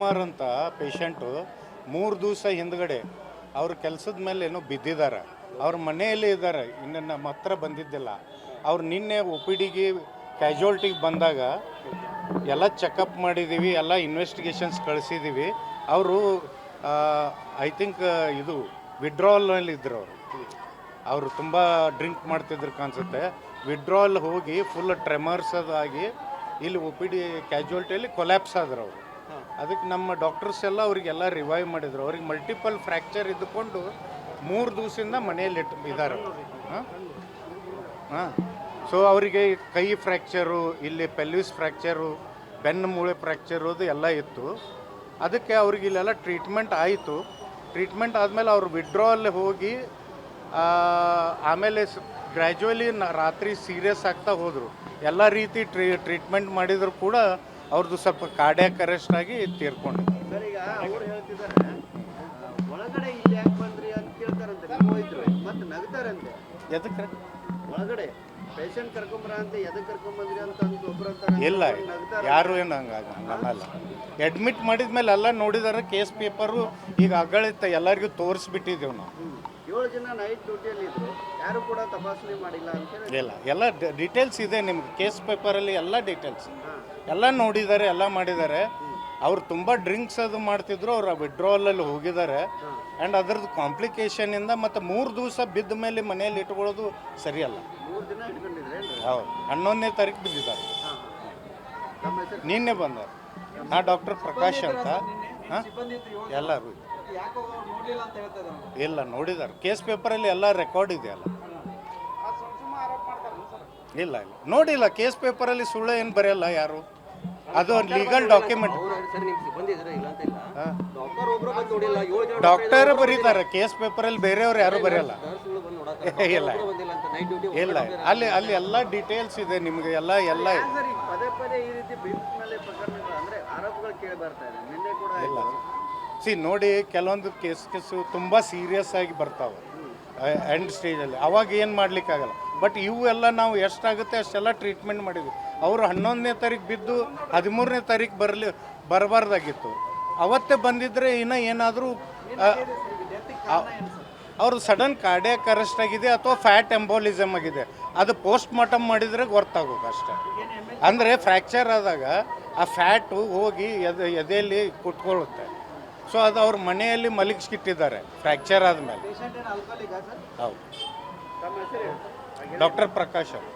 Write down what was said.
ಕುಮಾರ್ ಅಂತ ಪೇಷಂಟು 3 ದಿವಸ ಹಿಂದ್ಗಡೆ ಅವ್ರ ಕೆಲಸದ ಮೇಲೆ ಏನೋ ಬಿದ್ದಿದ್ದಾರೆ. ಅವ್ರ ಮನೆಯಲ್ಲಿ ಇದ್ದಾರೆ, ಇನ್ನು ನಮ್ಮ ಹತ್ರ ಬಂದಿದ್ದಿಲ್ಲ. ಅವ್ರು ನಿನ್ನೆ ಒ ಪಿ ಡಿಗೆ ಕ್ಯಾಜುಯಾಲಿಟಿಗೆ ಬಂದಾಗ ಎಲ್ಲ ಚೆಕಪ್ ಮಾಡಿದ್ದೀವಿ, ಎಲ್ಲ ಇನ್ವೆಸ್ಟಿಗೇಷನ್ಸ್ ಕಳಿಸಿದ್ದೀವಿ. ಅವರು ಐ ಥಿಂಕ್ ಇದು ವಿಡ್ರಾವಲ್ನಲ್ಲಿ ಇದ್ದರು. ಅವರು ತುಂಬ ಡ್ರಿಂಕ್ ಮಾಡ್ತಿದ್ರು ಕಾಣಿಸುತ್ತೆ. ವಿಡ್ರಾವಲ್ ಹೋಗಿ ಫುಲ್ ಟ್ರೆಮರ್ಸ್ ಅದಾಗಿ ಇಲ್ಲಿ ಒ ಪಿ ಡಿ ಕ್ಯಾಜುಯಾಲಿಟಿಯಲ್ಲಿ ಕೊಲ್ಯಾಪ್ಸ್ ಆದ್ರು ಅವರು. ಅದಕ್ಕೆ ನಮ್ಮ ಡಾಕ್ಟರ್ಸ್ ಎಲ್ಲ ಅವರಿಗೆಲ್ಲ ರಿವೈವ್ ಮಾಡಿದರು. ಅವ್ರಿಗೆ ಮಲ್ಟಿಪಲ್ ಫ್ರ್ಯಾಕ್ಚರ್ ಇದ್ದುಕೊಂಡು 3 ದಿವಸದಿಂದ ಮನೆಯಲ್ಲಿ ಇದ್ದಾರೆ. ಹಾಂ ಸೊ ಅವರಿಗೆ ಕೈ ಫ್ರ್ಯಾಕ್ಚರು, ಇಲ್ಲಿ ಪೆಲ್ವಿಸ್ ಫ್ರ್ಯಾಕ್ಚರು, ಬೆನ್ನು ಮೂಳೆ ಫ್ರ್ಯಾಕ್ಚರು ಅದು ಎಲ್ಲ ಇತ್ತು. ಅದಕ್ಕೆ ಅವ್ರಿಗೆ ಇಲ್ಲೆಲ್ಲ ಟ್ರೀಟ್ಮೆಂಟ್ ಆಯಿತು. ಟ್ರೀಟ್ಮೆಂಟ್ ಆದಮೇಲೆ ಅವ್ರು ವಿಡ್ರಾವಲ್ ಹೋಗಿ ಆಮೇಲೆ ಗ್ರ್ಯಾಜುವಲಿ ರಾತ್ರಿ ಸೀರಿಯಸ್ ಆಗ್ತಾ ಹೋದರು. ಎಲ್ಲ ರೀತಿ ಟ್ರೀಟ್ಮೆಂಟ್ ಮಾಡಿದ್ರು ಕೂಡ ಅವ್ರದ್ದು ಸ್ವಲ್ಪ ಕಾರ್ಡಿಯಾಕ್ ಅರೆಸ್ಟ್ ಆಗಿ ತೀರ್ಕೊಂಡು. ಸರ್, ಈಗ ಅವ್ರು ಹೇಳ್ತಿದ್ದಾರೆ ಒಳಗಡೆ ಇಲ್ಲಿ ಯಾಕೆ ಬಂದ್ರಿ ಅಂತ ಕೇಳ್ತಾರಂತೆ, ಹೋಯ್ದ್ರು ಮತ್ತೆ ನಗ್ತಾರಂತೆ. ಎದಕ್ಕೆ ಒಳಗಡೆ ಪೇಷಂಟ್ ಕರ್ಕೊಂಬರ ಅಂತ ಎದಕ್ಕೆ ಕರ್ಕೊಂಬಂದ್ರಿ ಅಂತ ಒಬ್ರು ಅಂತಾರೆ. ಇಲ್ಲ, ಯಾರು ಏನು ಹಂಗಲ್ಲ. ಅಡ್ಮಿಟ್ ಮಾಡಿದ ಮೇಲೆ ಎಲ್ಲ ನೋಡಿದಾರೆ. ಕೇಸ್ ಪೇಪರು ಈಗ ಅಗಳಿತ್ತ ಎಲ್ಲರಿಗೂ ತೋರಿಸ್ಬಿಟ್ಟಿದ್ದೇವೆ ನಾವು. 7 ಜನ ನೈಟ್ ಡ್ಯೂಟಿಯಲ್ಲಿ ಇದ್ರು, ಯಾರು ಕೂಡ ತಪಾಸಣೆ ಮಾಡಿಲ್ಲ ಅಂತ ಹೇಳಿ. ಇಲ್ಲ, ಎಲ್ಲ ಡೀಟೇಲ್ಸ್ ಇದೆ ನಿಮ್ಗೆ ಕೇಸ್ ಪೇಪರಲ್ಲಿ, ಎಲ್ಲ ಡೀಟೇಲ್ಸ್ ಎಲ್ಲ ನೋಡಿದ್ದಾರೆ, ಎಲ್ಲ ಮಾಡಿದ್ದಾರೆ. ಅವ್ರು ತುಂಬ ಡ್ರಿಂಕ್ಸ್ ಅದು ಮಾಡ್ತಿದ್ರು. ಅವ್ರು ವಿಡ್ರಾವಲಲ್ಲಿ ಹೋಗಿದ್ದಾರೆ. ಆ್ಯಂಡ್ ಅದರದ್ದು ಕಾಂಪ್ಲಿಕೇಶನಿಂದ ಮತ್ತು 3 ದಿವಸ ಬಿದ್ದ ಮೇಲೆ ಮನೆಯಲ್ಲಿ ಇಟ್ಕೊಳ್ಳೋದು ಸರಿಯಲ್ಲ. 3 ದಿನ ಇಟ್ಕೊಂಡಿದ್ರೆ. ಹೌದು, 11ನೇ ತಾರೀಕು ಬಿದ್ದಿದ್ದಾರೆ. ನಿನ್ನೆ ಬಂದರು. ಹಾಂ, ಡಾಕ್ಟರ್ ಪ್ರಕಾಶ್ ಅಂತ. ಹಾಂ, ಎಲ್ಲರೂ ಇಲ್ಲ ನೋಡಿದ್ದಾರೆ. ಕೇಸ್ ಪೇಪರಲ್ಲಿ ಎಲ್ಲ ರೆಕಾರ್ಡ್ ಇದೆಯಲ್ಲ. ಇಲ್ಲ ನೋಡಿಲ್ಲ, ಕೇಸ್ ಪೇಪರಲ್ಲಿ ಸುಳ್ಳು ಏನು ಬರೆಯಲ್ಲ ಯಾರು. ಅದು ಲೀಗಲ್ ಡಾಕ್ಯುಮೆಂಟ್. ಡಾಕ್ಟರ್ ಬರೀತಾರೆ ಕೇಸ್ ಪೇಪರಲ್ಲಿ, ಬೇರೆಯವ್ರು ಯಾರು ಬರೆಯಲ್ಲ. ಇಲ್ಲ ಇಲ್ಲ, ಅಲ್ಲಿ ಎಲ್ಲ ಡೀಟೇಲ್ಸ್ ಇದೆ ನಿಮಗೆ, ಎಲ್ಲ ಪದೇ ಪದೇ ಈ ರೀತಿ ಬಿಲ್ಸ್ ಮೇಲೆ ಪ್ರಕರಣಗಳು ಅಂದ್ರೆ ಆರೋಪಗಳು ಕೇಳಿ ಬರ್ತಾ ಇದೆ. ನಿನ್ನೆ ಕೂಡ ಇಲ್ಲ ನೋಡಿ, ಕೆಲವೊಂದು ಕೇಸು ತುಂಬ ಸೀರಿಯಸ್ ಆಗಿ ಬರ್ತಾವೆ ಎಂಡ್ ಸ್ಟೇಜಲ್ಲಿ. ಅವಾಗ ಏನು ಮಾಡಲಿಕ್ಕಾಗಲ್ಲ. ಬಟ್ ಇವು ಎಲ್ಲ ನಾವು ಎಷ್ಟಾಗುತ್ತೆ ಅಷ್ಟೆಲ್ಲ ಟ್ರೀಟ್ಮೆಂಟ್ ಮಾಡಿದ್ವಿ. ಅವರು 11ನೇ ತಾರೀಕು ಬಿದ್ದು 13ನೇ ತಾರೀಕು ಬರಬಾರ್ದಾಗಿತ್ತು. ಅವತ್ತೇ ಬಂದಿದ್ದರೆ ಇನ್ನೂ ಏನಾದರೂ ಅವರು ಸಡನ್ ಕಾರ್ಡಿಯಾಕ್ ಅರೆಸ್ಟ್ ಆಗಿದೆ ಅಥವಾ ಫ್ಯಾಟ್ ಎಂಬೋಲಿಸಮ್ ಆಗಿದೆ. ಅದು ಪೋಸ್ಟ್ ಮಾರ್ಟಮ್ ಮಾಡಿದರೆ ಗೊತ್ತಾಗೋದು ಅಷ್ಟೇ. ಅಂದರೆ ಫ್ರ್ಯಾಕ್ಚರ್ ಆದಾಗ ಆ ಫ್ಯಾಟು ಹೋಗಿ ಎದೆಯಲ್ಲಿ ಕುಟ್ಕೊಳ್ಳುತ್ತೆ. ಸೊ ಅದು ಅವ್ರ ಮನೆಯಲ್ಲಿ ಮಲಗಿಸ್ಕಿಟ್ಟಿದ್ದಾರೆ ಫ್ರ್ಯಾಕ್ಚರ್ ಆದಮೇಲೆ. ಪೇಷಂಟ್ ಏನು ಆಲ್ಕೋಹಾಲಿಕ್ ಸರ್? ಹೌದು, ತಮ್ಮ ಹೆಸರು ಡಾಕ್ಟರ್ ಪ್ರಕಾಶ್ ಅವರು.